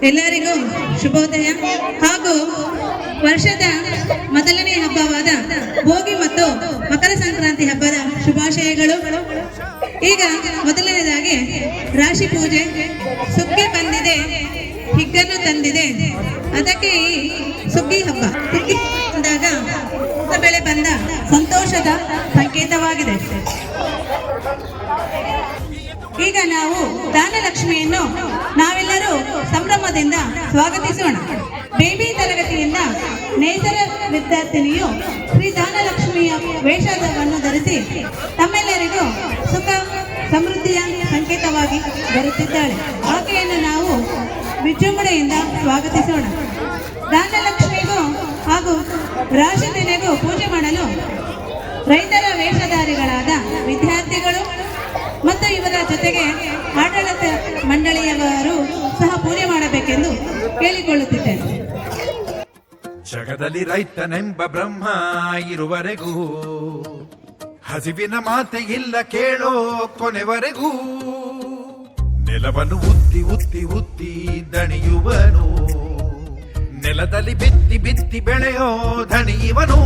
ಎಲ್ಲರಿಗೂ ಶುಭೋದಯ ಹಾಗೂ ವರ್ಷದ ಮೊದಲನೇ ಹಬ್ಬವಾದ ಭೋಗಿ ಮತ್ತು ಮಕರ ಸಂಕ್ರಾಂತಿ ಹಬ್ಬದ ಶುಭಾಶಯಗಳು. ಈಗ ಮೊದಲನೇದಾಗಿ ರಾಶಿ ಪೂಜೆ. ಸುಗ್ಗಿ ಬಂದಿದೆ, ಹಿಗ್ಗನ್ನು ತಂದಿದೆ, ಅದಕ್ಕೆ ಈ ಸುಗ್ಗಿ ಹಬ್ಬ. ಸುಗ್ಗಿ ಬಂದಾಗ ಬೆಳೆ ಬಂದ ಸಂತೋಷದ ಸಂಕೇತವಾಗಿದೆ. ಈಗ ನಾವು ದಾನಲಕ್ಷ್ಮಿಯನ್ನು ನಾವೆಲ್ಲರೂ ಸಂಭ್ರಮದಿಂದ ಸ್ವಾಗತಿಸೋಣ. ಬೇಬಿ ತರಗತಿಯಿಂದ ನೇಸರ ವಿದ್ಯಾರ್ಥಿನಿಯು ಶ್ರೀ ದಾನಲಕ್ಷ್ಮಿಯ ವೇಷವನ್ನು ಧರಿಸಿ ತಮ್ಮೆಲ್ಲರಿಗೂ ಸುಖ ಸಮೃದ್ಧಿಯ ಸಂಕೇತವಾಗಿ ಬರುತ್ತಿದ್ದಾಳೆ. ಆಕೆಯನ್ನು ನಾವು ವಿಜೃಂಭಣೆಯಿಂದ ಸ್ವಾಗತಿಸೋಣ. ದಾನಲಕ್ಷ್ಮಿಗೂ ಹಾಗೂ ರಾಶಿದಿನೆಗೂ ಪೂಜೆ ಮಾಡಲು ರೈತರ ವೇಷಧಾರಿಗಳಾದ ವಿದ್ಯಾರ್ಥಿಗಳು ಮತ್ತು ಇವರ ಜೊತೆಗೆ ಆಡಳಿತ ಮಂಡಳಿಯವರು ಸಹ ಪೂಜೆ ಮಾಡಬೇಕೆಂದು ಕೇಳಿಕೊಳ್ಳುತ್ತಿದ್ದೇನೆ. ಜಗದಲ್ಲಿ ರೈತನೆಂಬ ಬ್ರಹ್ಮ ಇರುವರೆಗೂ ಹಸಿವಿನ ಮಾತೆ ಇಲ್ಲ ಕೇಳೋ ಕೊನೆವರೆಗೂ. ನೆಲವನ್ನು ಉತ್ತಿ ಉತ್ತಿ ಉತ್ತಿ ದಣಿಯುವನು, ನೆಲದಲ್ಲಿ ಬಿತ್ತಿ ಬಿತ್ತಿ ಬೆಳೆಯೋ ಧಣಿಯುವನು.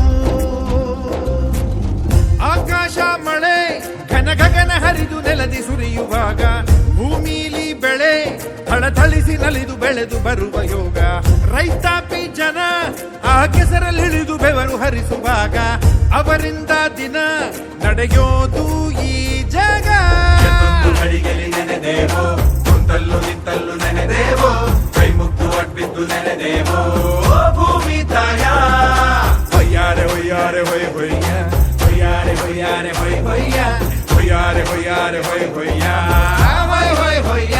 ಆಕಾಶ ಮಳೆ ಘನ ಗಗನ ಹರಿದು ನೆಲದಿ ಸುರಿಯುವಾಗ ಭೂಮಿಲಿ ಬೆಳೆ ಥಳಥಳಿಸಿ ನಲಿದು ಬೆಳೆದು ಬರುವ ಯೋಗ. ರೈತಾಪಿ ಜನ ಆ ಕೆಸರಲ್ಲಿಳಿದು ಬೆವರು ಹರಿಸುವಾಗ ಅವರಿಂದ ದಿನ ನಡೆಯೋದು ಈ ಜಗ. ಗಳಿಗೆಲಿ ನೆನೆದೇವೋ, ಕುಂತಲ್ಲು ನಿಂತಲ್ಲು ನೆನೆದೇವೋ, ಕೈ ಮುಗ್ದು ಅಡ್ಬಿದ್ದು ನೆನೆದೇವೋ ಭೂಮಿ ತಾಯ. ಹೊಯ್ಯಾರೆ ಹೊಯ್ಯಾರೆ ಹೊಯ್ ಹೊಯ್ಯ, ಹೊಯ್ಯಾರೆ ಹೊಯ್ಯಾರೆ ಹೊಯ್ ಹೊಯ್ಯ, ಹೊಯ್ಯಾರೆ ಹೊಯ್ಯಾರೆ ಹೊಯ್ ಹೊಯ್ಯ, ಹೊಯ್ ಹೊಯ್ ಹೊಯ್ಯ.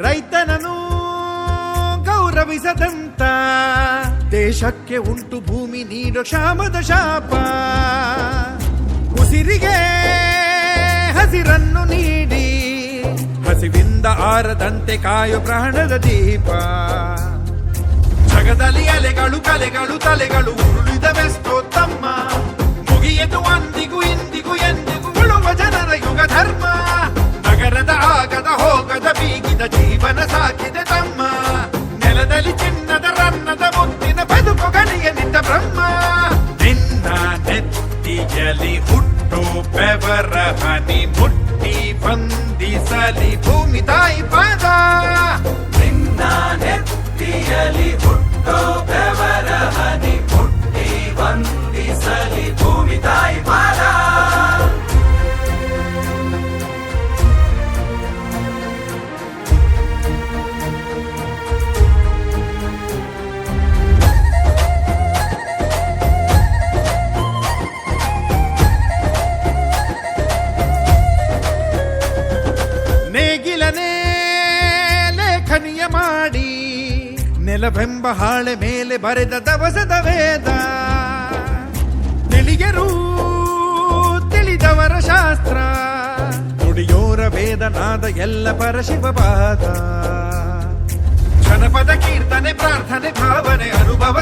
ರೈತನನ್ನು ಗೌರವಿಸದಂತ ದೇಶಕ್ಕೆ ಉಂಟು ಭೂಮಿ ನೀಡೋ ಕ್ಷಾಮದ ಶಾಪ. ಉಸಿರಿಗೆ ಹಸಿರನ್ನು ನೀಡಿ ಹಸಿವಿಂದ ಆರದಂತೆ ಕಾಯೋ ಪ್ರಾಣದ ದೀಪ. ಜಗದಲ್ಲಿ ಅಲೆಗಳು ಕಲೆಗಳು ತಲೆಗಳು ಉರುಳಿದವೆಷ್ಟೋ ತಮ್ಮ, ಮುಗಿಯದು ಅಂದಿಗೂ ಇಂದಿಗೂ ಎಂದಿಗೂ ಉಳುವ ಜನರ ಯುಗ ಧರ್ಮ. ನಗರದ ಆಗದ ಹೋಗದ ಬೀಗಿದ ಜೀವನ ಸಾಕಿದೆ ತಮ್ಮ, ನೆಲದಲ್ಲಿ ಚಿನ್ನದ ರನ್ನದ ಮುತ್ತಿನ ಬದುಕು ಗಣಿಯ ನಿಂತ ಬ್ರಹ್ಮ. ನಿನ್ನ ನೆತ್ತಿಯಲಿ ಹುಟ್ಟು ಬೆವರ ಹನಿ ಮುಟ್ಟಿ ವಂದಿಸಲಿ ಭೂಮಿ ತಾಯಿ ಪಾದ. ನಿನ್ನ ನೆತ್ತಿಯಲಿ ಹುಟ್ಟೋ ಬೆವರ ಹನಿ ಮುಟ್ಟಿ ವಂದಿಸಲಿ ಭೂಮಿ ತಾಯಿ ಪಾದ. ನೇಗಿಲನೇ ಲೇಖನಿಯ ಮಾಡಿ ನೆಲವೆಂಬ ಹಾಳೆ ಮೇಲೆ ಬರೆದ ದವಸದ ವೇದ. ತಿಳಿಯರು ತಿಳಿದವರ ಶಾಸ್ತ್ರ, ನುಡಿಯೋರ ವೇದನಾದ ಎಲ್ಲ ಪರಶಿವಪಾದ. ಜನಪದ ಕೀರ್ತನೆ ಪ್ರಾರ್ಥನೆ ಭಾವನೆ ಅನುಭವ